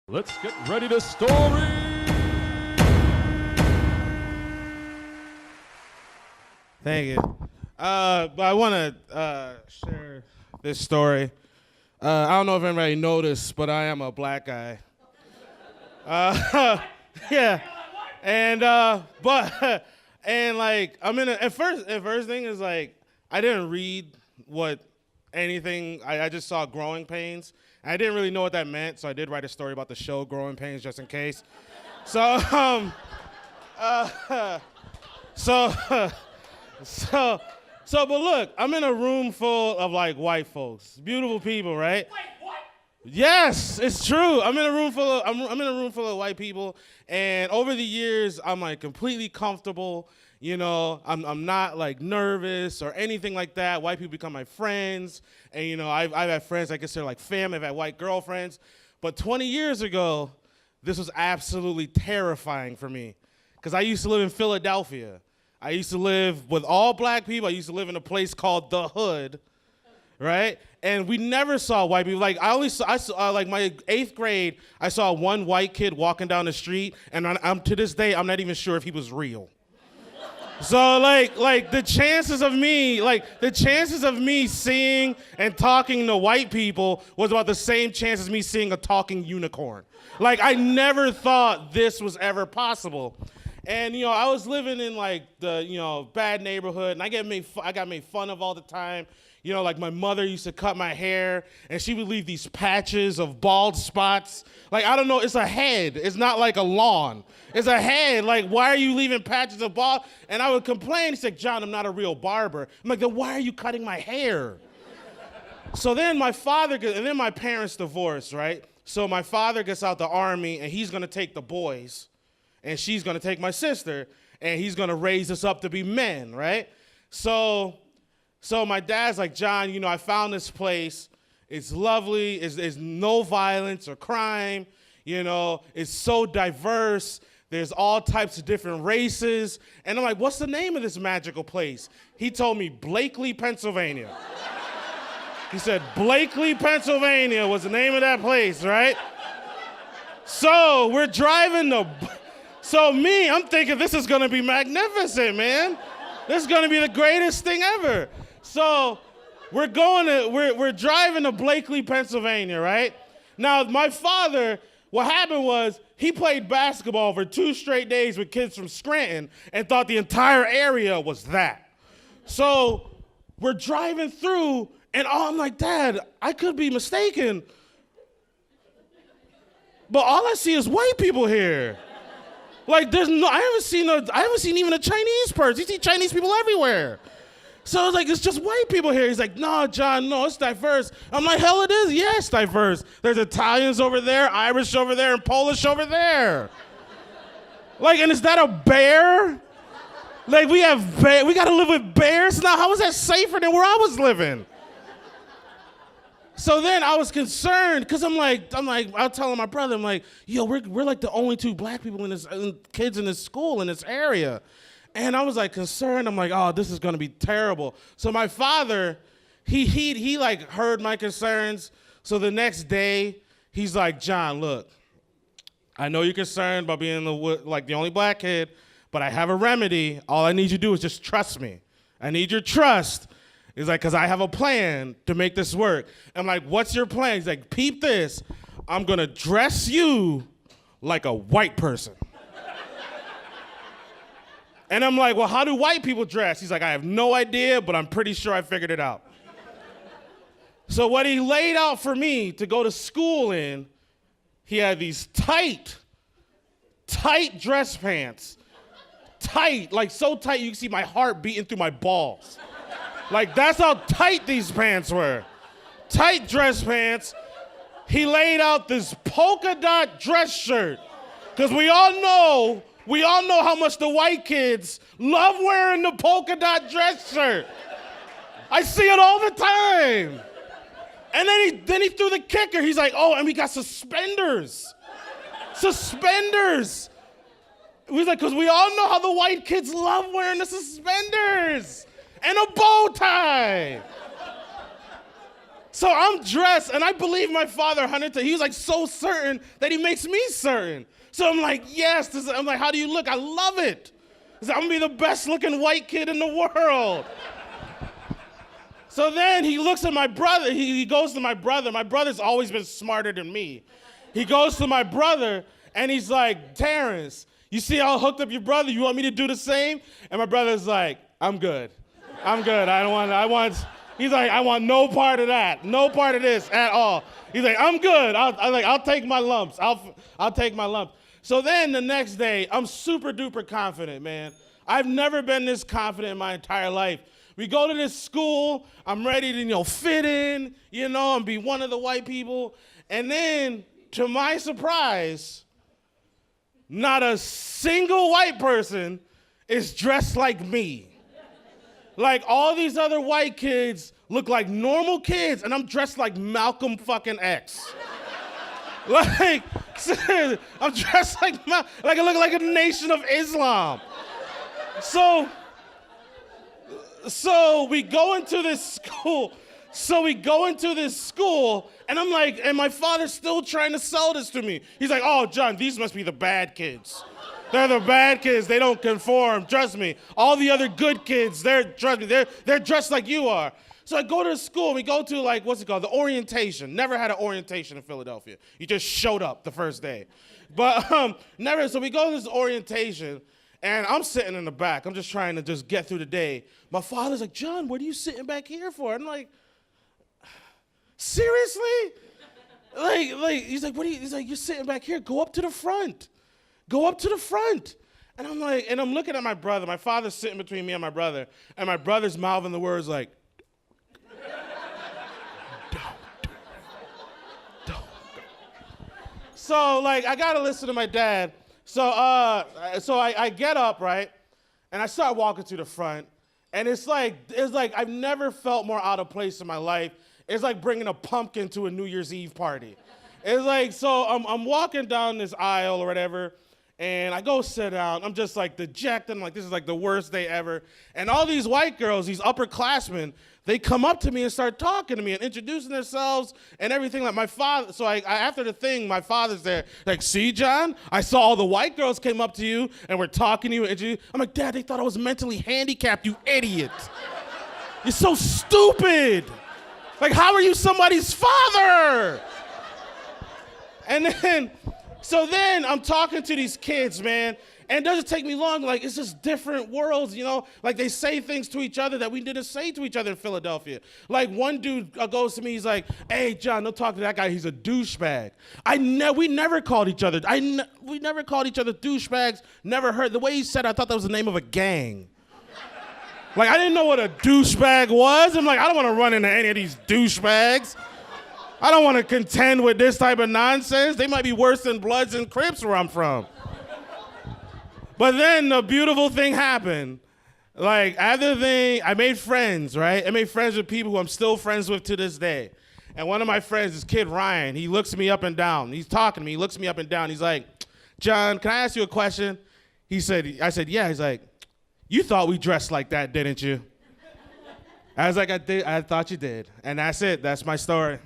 Let's get ready to story. Thank you. But I want to share this story. I don't know if anybody noticed, but I am a black guy. Yeah. And but and like I'm in at first thing is like I didn't read what anything. I just saw growing pains. I didn't really know what that meant, so I did write a story about the show Growing Pains just in case. So so but look, I'm in a room full of like white folks, beautiful people, right? Wait, what? Yes, it's true. I'm in a room full of white people, and over the years, I'm like completely comfortable. You know, I'm not like nervous or anything like that. White people become my friends, and you know, I've had friends I consider like family. I've had white girlfriends, but 20 years ago, this was absolutely terrifying for me, because I used to live in Philadelphia. I used to live with all black people. I used to live in a place called the Hood, right? And we never saw white people. Like I saw like my 8th grade, I saw one white kid walking down the street, and I'm to this day, I'm not even sure if he was real. So like the chances of me seeing and talking to white people was about the same chance as me seeing a talking unicorn. Like I never thought this was ever possible. And you know, I was living in like the, you know, bad neighborhood, and I got made fun of all the time. You know, like my mother used to cut my hair, and she would leave these patches of bald spots. Like, I don't know, it's a head. It's not like a lawn. It's a head. Like, why are you leaving patches of bald? And I would complain. He's like, John, I'm not a real barber. I'm like, then why are you cutting my hair? So then my parents divorced, right? So my father gets out the army, and he's gonna take the boys, and she's gonna take my sister, and he's gonna raise us up to be men, right? So my dad's like, John, you know, I found this place. It's lovely. There's no violence or crime. You know, it's so diverse. There's all types of different races. And I'm like, what's the name of this magical place? He told me Blakely, Pennsylvania. He said Blakely, Pennsylvania was the name of that place, right? So we're driving I'm thinking this is gonna be magnificent, man. This is gonna be the greatest thing ever. So we're driving to Blakely, Pennsylvania, right? Now, my father, what happened was he played basketball for 2 straight days with kids from Scranton and thought the entire area was that. So we're driving through, and I'm like, Dad, I could be mistaken, but all I see is white people here. Like, I haven't seen even a Chinese person. You see Chinese people everywhere. So I was like, it's just white people here. He's like, no, John, no, it's diverse. I'm like, hell it is. Yeah, it's diverse. There's Italians over there, Irish over there, and Polish over there. Like, and is that a bear? Like, we got to live with bears now? How is that safer than where I was living? So then I was concerned, because I'm like, I was telling my brother, I'm like, yo, we're like the only 2 black people kids in this school, in this area. And I was like concerned. I'm like, oh, this is gonna be terrible. So my father, he like heard my concerns. So the next day, he's like, John, look, I know you're concerned about being the only black kid, but I have a remedy. All I need you to do is just trust me. I need your trust. He's like, because I have a plan to make this work. I'm like, what's your plan? He's like, peep this. I'm gonna dress you like a white person. And I'm like, well, how do white people dress? He's like, I have no idea, but I'm pretty sure I figured it out. So what he laid out for me to go to school in, he had these tight dress pants. Tight, like so tight you can see my heart beating through my balls. Like, that's how tight these pants were. Tight dress pants. He laid out this polka dot dress shirt. Because we all know how much the white kids love wearing the polka dot dress shirt. I see it all the time. And then he threw the kicker. He's like, oh, and we got suspenders. Suspenders. He's like, because we all know how the white kids love wearing the suspenders and a bow tie. So I'm dressed, and I believe my father 100%. He was like so certain that he makes me certain. So I'm like, yes. I'm like, how do you look? I love it. He's like, I'm gonna be the best looking white kid in the world. So then he looks at my brother. He goes to my brother. My brother's always been smarter than me. He goes to my brother, and he's like, Terrence, you see how I hooked up your brother? You want me to do the same? And my brother's like, I'm good. He's like, I want no part of that. No part of this at all. He's like, I'm good. I'll take my lumps. I'll take my lumps. So then the next day, I'm super duper confident, man. I've never been this confident in my entire life. We go to this school. I'm ready to, fit in, and be one of the white people. And then, to my surprise, not a single white person is dressed like me. Like, all these other white kids look like normal kids, and I'm dressed like Malcolm fucking X. Like, I'm dressed like I look like a Nation of Islam. So we go into this school. And I'm like, and my father's still trying to sell this to me. He's like, oh, John, these must be the bad kids. They're the bad kids. They don't conform. Trust me. All the other good kids, they're dressed like you are. So I go to school. We go to the orientation. Never had an orientation in Philadelphia. You just showed up the first day. But never. So we go to this orientation, and I'm sitting in the back. I'm just trying to just get through the day. My father's like, John, what are you sitting back here for? I'm like, seriously? He's like, he's like, you're sitting back here. Go up to the front. Go up to the front. And I'm like, and I'm looking at my brother. My father's sitting between me and my brother. And my brother's mouthing the words like, don't. So, I got to listen to my dad. So I get up, right? And I start walking to the front. And it's like I've never felt more out of place in my life. It's like bringing a pumpkin to a New Year's Eve party. It's like, so I'm walking down this aisle or whatever, and I go sit down. I'm just dejected. I'm like, this is the worst day ever. And all these white girls, these upperclassmen, they come up to me and start talking to me and introducing themselves and everything. Like my father, so I after the thing, my father's there. Like, see, John, I saw all the white girls came up to you and were talking to you. I'm like, Dad, they thought I was mentally handicapped, you idiot. You're so stupid. Like, how are you somebody's father? And then, so then I'm talking to these kids, man, and it doesn't take me long. It's just different worlds, they say things to each other that we didn't say to each other in Philadelphia. One dude goes to me, he's like, hey, John, don't talk to that guy. He's a douchebag. We never called each other. We never called each other douchebags. Never heard. The way he said it, I thought that was the name of a gang. I didn't know what a douchebag was. I'm like, I don't want to run into any of these douchebags. I don't want to contend with this type of nonsense. They might be worse than Bloods and Crips where I'm from. But then the beautiful thing happened. I made friends, right? I made friends with people who I'm still friends with to this day. And one of my friends, this kid Ryan, he looks me up and down. He's talking to me. He looks me up and down. He's like, John, can I ask you a question? I said, yeah. He's like, you thought we dressed like that, didn't you? I was like, I thought you did. And that's it. That's my story.